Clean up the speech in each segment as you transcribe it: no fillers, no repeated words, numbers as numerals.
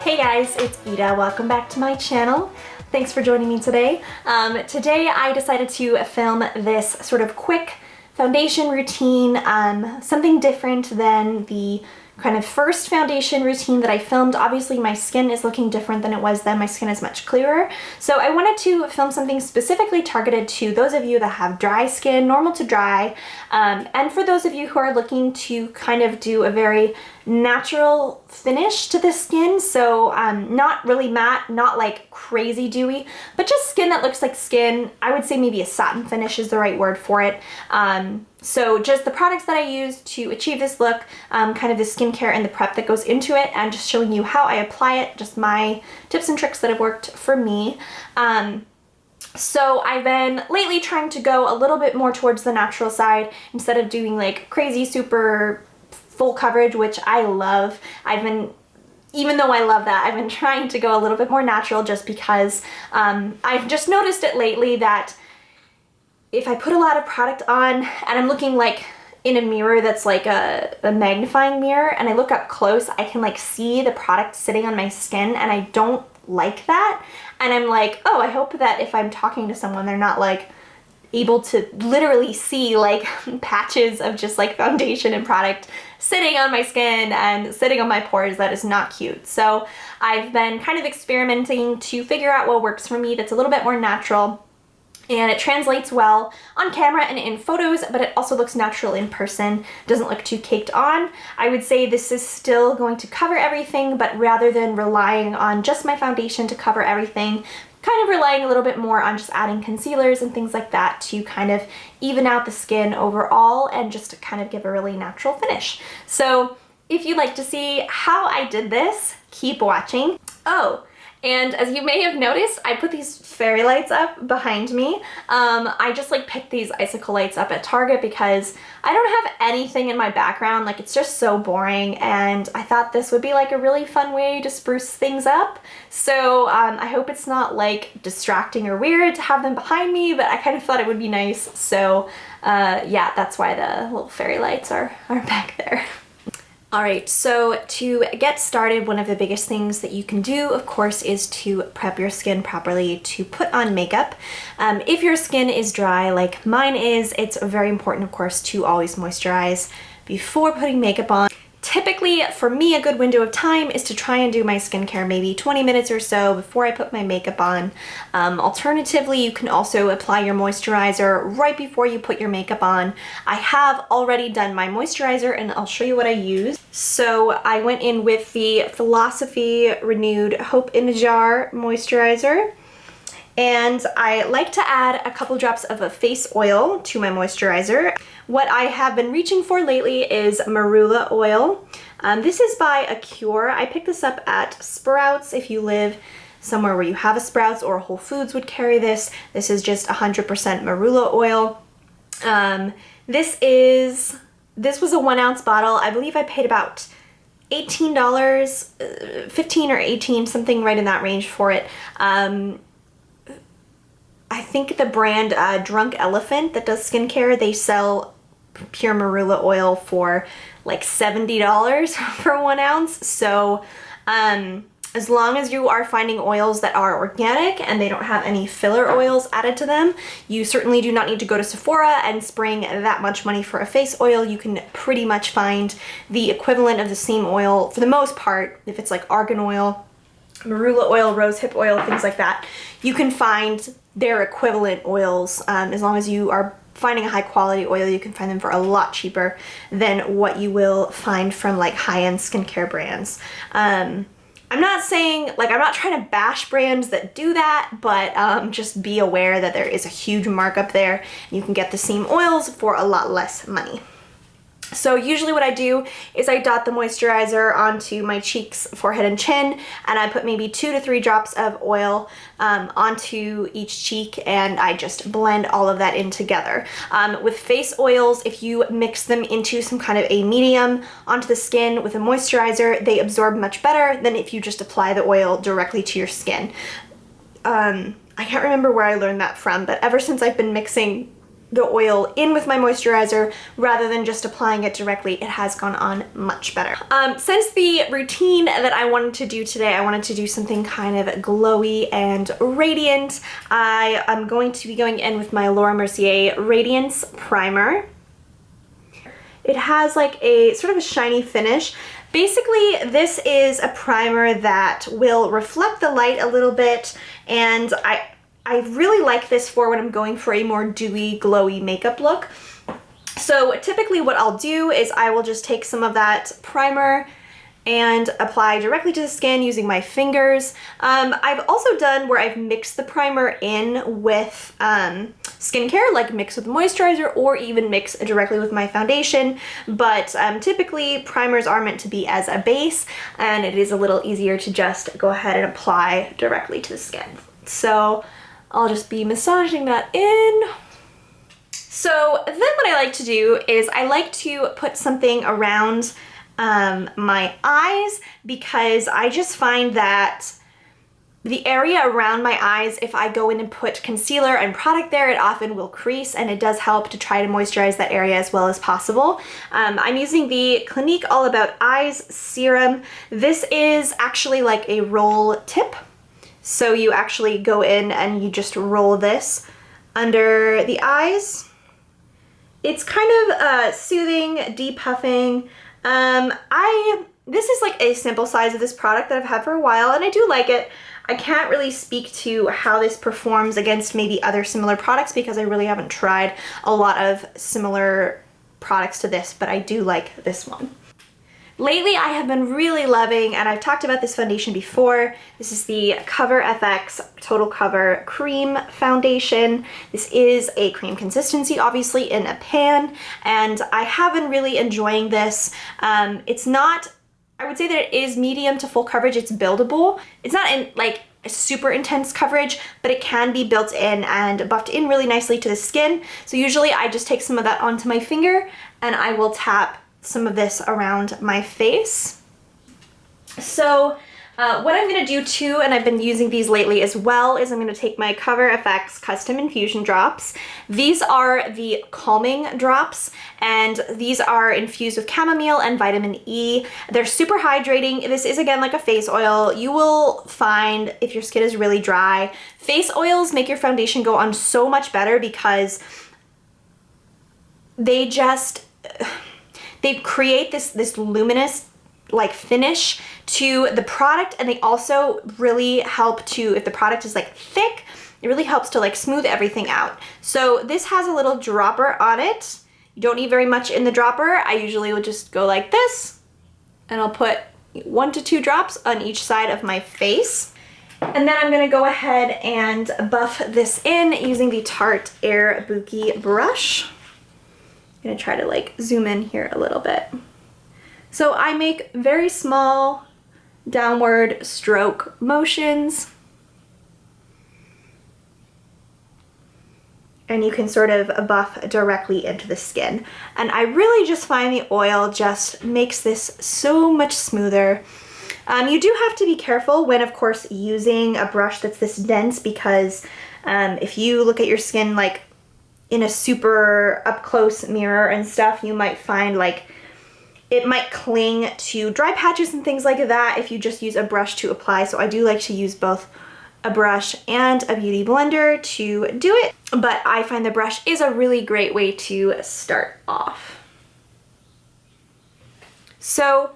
Hey guys, it's Ida. Welcome back to my channel. Thanks for joining me today. Today I decided to film this sort of quick foundation routine, something different than the kind of first foundation routine that I filmed. Obviously my skin is looking different than it was then. My skin is much clearer. So I wanted to film something specifically targeted to those of you that have dry skin, normal to dry, and for those of you who are looking to kind of do a very natural finish to the skin. So not really matte, not like crazy dewy, but just skin that looks like skin. I would say maybe a satin finish is the right word for it. So just the products that I use to achieve this look, kind of the skincare and the prep that goes into it, and just showing you how I apply it, just my tips and tricks that have worked for me. So I've been lately trying to go a little bit more towards the natural side instead of doing like crazy super full coverage, which I love. Even though I love that, I've been trying to go a little bit more natural just because I've just noticed it lately that if I put a lot of product on and I'm looking like in a mirror that's like a magnifying mirror and I look up close, I can like see the product sitting on my skin and I don't like that. And I'm like, oh, I hope that if I'm talking to someone, they're not like able to literally see like patches of just like foundation and product sitting on my skin and sitting on my pores. That is not cute. So I've been kind of experimenting to figure out what works for me that's a little bit more natural. And it translates well on camera and in photos, but it also looks natural in person. Doesn't look too caked on. I would say this is still going to cover everything, but rather than relying on just my foundation to cover everything, kind of relying a little bit more on just adding concealers and things like that to kind of even out the skin overall and just to kind of give a really natural finish. So if you'd like to see how I did this, keep watching. Oh, and as you may have noticed, I put these fairy lights up behind me. I just like picked these icicle lights up at Target because I don't have anything in my background. Like it's just so boring, and I thought this would be like a really fun way to spruce things up. So I hope it's not like distracting or weird to have them behind me, but I kind of thought it would be nice. So yeah, that's why the little fairy lights are back there. Alright, so to get started, one of the biggest things that you can do, of course, is to prep your skin properly to put on makeup. If your skin is dry like mine is, it's very important, of course, to always moisturize before putting makeup on. Typically, for me, a good window of time is to try and do my skincare maybe 20 minutes or so before I put my makeup on. Alternatively, you can also apply your moisturizer right before you put your makeup on. I have already done my moisturizer and I'll show you what I use. So I went in with the Philosophy Renewed Hope in a Jar moisturizer. And I like to add a couple drops of a face oil to my moisturizer. What I have been reaching for lately is Marula oil. This is by Acure. I picked this up at Sprouts. If you live somewhere where you have a Sprouts or Whole Foods would carry this. This is just 100% Marula oil. This was a 1 ounce bottle. I believe I paid about $18, 15 or 18, something right in that range for it. I think the brand Drunk Elephant that does skincare, they sell pure Marula oil for like $70 for 1 ounce. So as long as you are finding oils that are organic and they don't have any filler oils added to them, you certainly do not need to go to Sephora and spring that much money for a face oil. You can pretty much find the equivalent of the same oil for the most part. If it's like argan oil, Marula oil, rosehip oil, things like that, you can find their equivalent oils. As long as you are finding a high quality oil, you can find them for a lot cheaper than what you will find from like high-end skincare brands. I'm not saying, like, I'm not trying to bash brands that do that, but just be aware that there is a huge markup there. You can get the same oils for a lot less money. So usually what I do is I dot the moisturizer onto my cheeks, forehead, and chin, and I put maybe 2 to 3 drops of oil onto each cheek, and I just blend all of that in together. With face oils, if you mix them into some kind of a medium onto the skin with a moisturizer, they absorb much better than if you just apply the oil directly to your skin. I can't remember where I learned that from, but ever since I've been mixing the oil in with my moisturizer rather than just applying it directly. It has gone on much better. Since the routine that I wanted to do today, I wanted to do something kind of glowy and radiant. I am going to be going in with my Laura Mercier Radiance Primer. It has like a sort of a shiny finish. Basically, this is a primer that will reflect the light a little bit, and I really like this for when I'm going for a more dewy, glowy makeup look. So typically what I'll do is I will just take some of that primer and apply directly to the skin using my fingers. I've also done where I've mixed the primer in with skincare, like mix with moisturizer or even mix directly with my foundation. But typically primers are meant to be as a base, and it is a little easier to just go ahead and apply directly to the skin. So I'll just be massaging that in. So then what I like to do is I like to put something around my eyes, because I just find that the area around my eyes, if I go in and put concealer and product there, it often will crease, and it does help to try to moisturize that area as well as possible. I'm using the Clinique All About Eyes Serum. This is actually like a roll tip. So you actually go in and you just roll this under the eyes. It's kind of soothing, depuffing. This is like a sample size of this product that I've had for a while, and I do like it. I can't really speak to how this performs against maybe other similar products because I really haven't tried a lot of similar products to this, but I do like this one. Lately, I have been really loving, and I've talked about this foundation before, this is the Cover FX Total Cover Cream Foundation. This is a cream consistency, obviously, in a pan, and I have been really enjoying this. It's not, I would say that it is medium to full coverage. It's buildable. It's not in like a super intense coverage, but it can be built in and buffed in really nicely to the skin. So usually I just take some of that onto my finger and I will tap some of this around my face. So what I'm going to do too, and I've been using these lately as well, is I'm going to take my Cover FX Custom Infusion Drops. These are the calming drops, and these are infused with chamomile and vitamin E. They're super hydrating. This is, again, like a face oil. You will find if your skin is really dry, face oils make your foundation go on so much better because they create this luminous like finish to the product, and they also really help to, if the product is like thick, it really helps to like smooth everything out. So this has a little dropper on it. You don't need very much in the dropper. I usually would just go like this, and I'll put 1 to 2 drops on each side of my face. And then I'm gonna go ahead and buff this in using the Tarte Airbuki brush. I'm gonna try to like zoom in here a little bit. So I make very small downward stroke motions, and you can sort of buff directly into the skin. And I really just find the oil just makes this so much smoother. You do have to be careful when, of course, using a brush that's this dense, because if you look at your skin like in a super up close mirror and stuff, you might find like it might cling to dry patches and things like that if you just use a brush to apply. So I do like to use both a brush and a beauty blender to do it, but I find the brush is a really great way to start off. So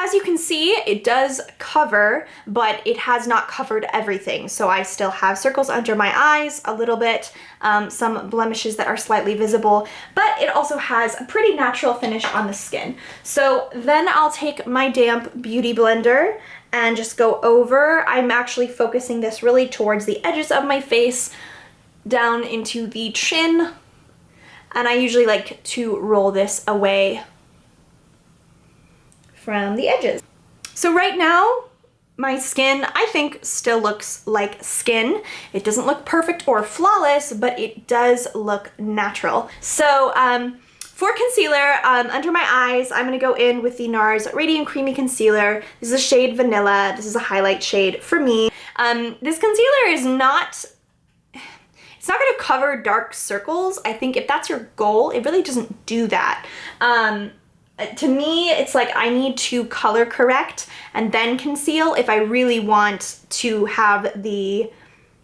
as you can see, it does cover, but it has not covered everything. So I still have circles under my eyes a little bit, some blemishes that are slightly visible, but it also has a pretty natural finish on the skin. So then I'll take my damp beauty blender and just go over. I'm actually focusing this really towards the edges of my face, down into the chin, and I usually like to roll this away from the edges. So right now, my skin, I think, still looks like skin. It doesn't look perfect or flawless, but it does look natural. So for concealer, under my eyes, I'm gonna go in with the NARS Radiant Creamy Concealer. This is a shade Vanilla. This is a highlight shade for me. This concealer is not, It's not gonna cover dark circles. I think if that's your goal, it really doesn't do that. To me, it's like I need to color correct and then conceal if I really want to have the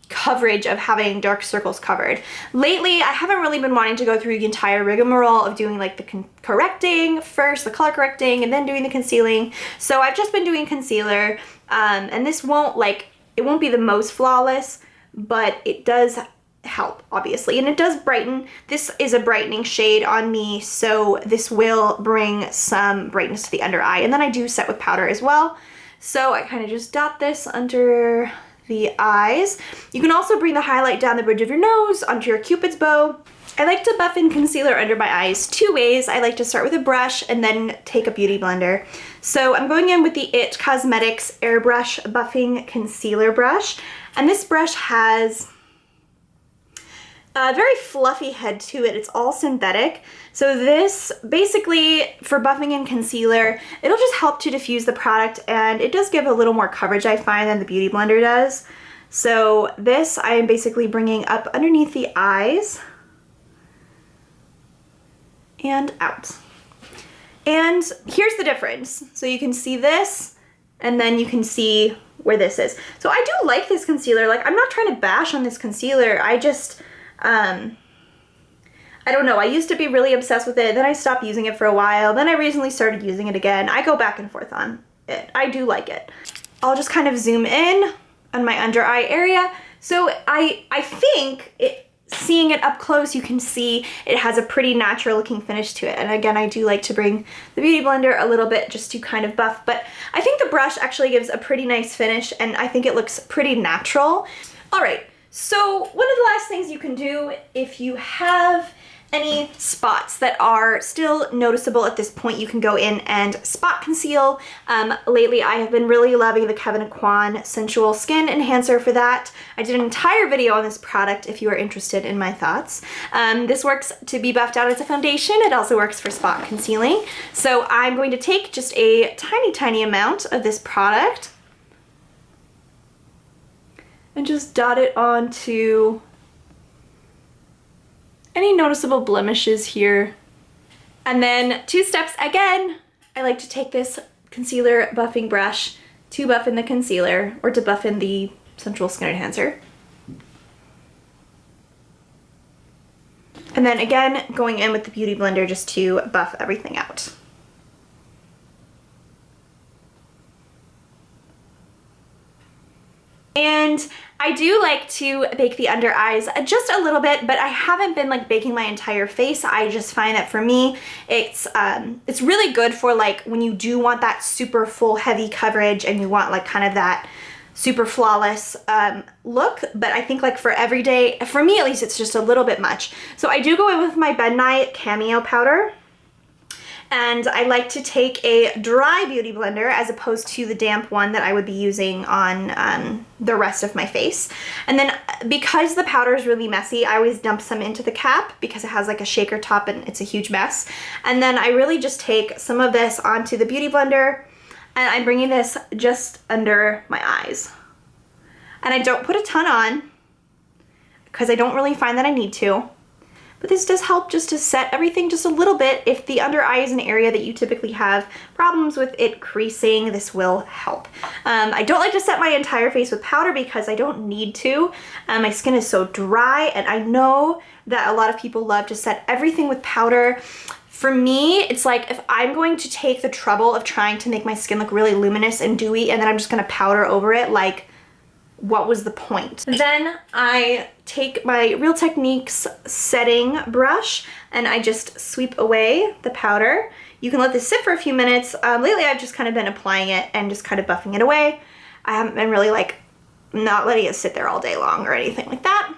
coverage of having dark circles covered. Lately, I haven't really been wanting to go through the entire rigmarole of doing like the correcting first, the color correcting, and then doing the concealing. So I've just been doing concealer, and this won't it won't be the most flawless, but it does help, obviously, and it does brighten. This is a brightening shade on me, so this will bring some brightness to the under eye. And then I do set with powder as well. So I kind of just dot this under the eyes. You can also bring the highlight down the bridge of your nose onto your Cupid's bow. I like to buff in concealer under my eyes 2 ways. I like to start with a brush and then take a beauty blender. So I'm going in with the IT Cosmetics Airbrush Buffing Concealer Brush. And this brush has a very fluffy head to it. It's all synthetic. So this, basically, for buffing and concealer, it'll just help to diffuse the product, and it does give a little more coverage, I find, than the Beauty Blender does. So this, I am basically bringing up underneath the eyes and out. And here's the difference. So you can see this, and then you can see where this is. So I do like this concealer. Like, I'm not trying to bash on this concealer. I just, I don't know, I used to be really obsessed with it, then I stopped using it for a while, then I recently started using it again. I go back and forth on it. I do like it. I'll just kind of zoom in on my under eye area. So I think seeing it up close, you can see it has a pretty natural looking finish to it. And again, I do like to bring the Beauty Blender a little bit just to kind of buff, but I think the brush actually gives a pretty nice finish, and I think it looks pretty natural. All right, so one of the last things you can do if you have any spots that are still noticeable at this point, you can go in and spot conceal. Lately, I have been really loving the Kevyn Aucoin Sensual Skin Enhancer for that. I did an entire video on this product if you are interested in my thoughts. This works to be buffed out as a foundation. It also works for spot concealing. So I'm going to take just a tiny, tiny amount of this product and just dot it onto any noticeable blemishes here. And then 2 steps again, I like to take this concealer buffing brush to buff in the concealer, or to buff in the Sensual Skin Enhancer. And then again, going in with the Beauty Blender just to buff everything out. And I do like to bake the under eyes just a little bit, but I haven't been like baking my entire face. I just find that for me, it's really good for like when you do want that super full heavy coverage and you want like kind of that super flawless look. But I think like for everyday, for me at least, it's just a little bit much. So I do go in with my Bed Night Cameo powder. And I like to take a dry Beauty Blender as opposed to the damp one that I would be using on the rest of my face. And then because the powder is really messy, I always dump some into the cap because it has like a shaker top and it's a huge mess. And then I really just take some of this onto the Beauty Blender, and I'm bringing this just under my eyes. And I don't put a ton on because I don't really find that I need to. But this does help just to set everything just a little bit. If the under eye is an area that you typically have problems with it creasing, this will help. I don't like to set my entire face with powder because I don't need to. My skin is so dry, and I know that a lot of people love to set everything with powder. For me, it's like if I'm going to take the trouble of trying to make my skin look really luminous and dewy, and then I'm just gonna powder over it, like, what was the point? Then I take my Real Techniques setting brush and I just sweep away the powder. You can let this sit for a few minutes. Lately I've just kind of been applying it and just kind of buffing it away. I haven't been really like not letting it sit there all day long or anything like that.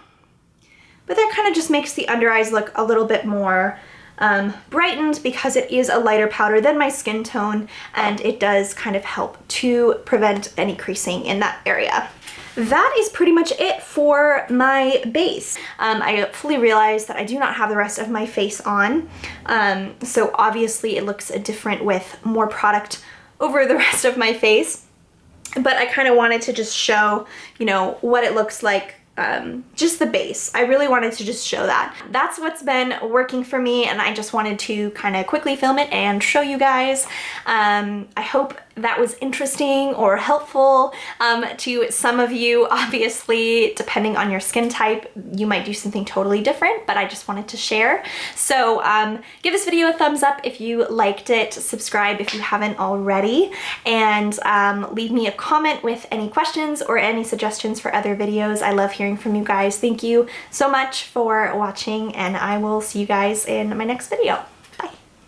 But that kind of just makes the under eyes look a little bit more brightened because it is a lighter powder than my skin tone, and it does kind of help to prevent any creasing in that area. That is pretty much it for my base. I fully realized that I do not have the rest of my face on, so obviously it looks different with more product over the rest of my face, but I kind of wanted to just show, you know, what it looks like just the base. I really wanted to just show that. That's what's been working for me, and I just wanted to kind of quickly film it and show you guys. I hope that was interesting or helpful to some of you. Obviously, depending on your skin type, you might do something totally different, but I just wanted to share. So give this video a thumbs up if you liked it, subscribe if you haven't already, and leave me a comment with any questions or any suggestions for other videos. I love hearing from you guys. Thank you so much for watching, and I will see you guys in my next video.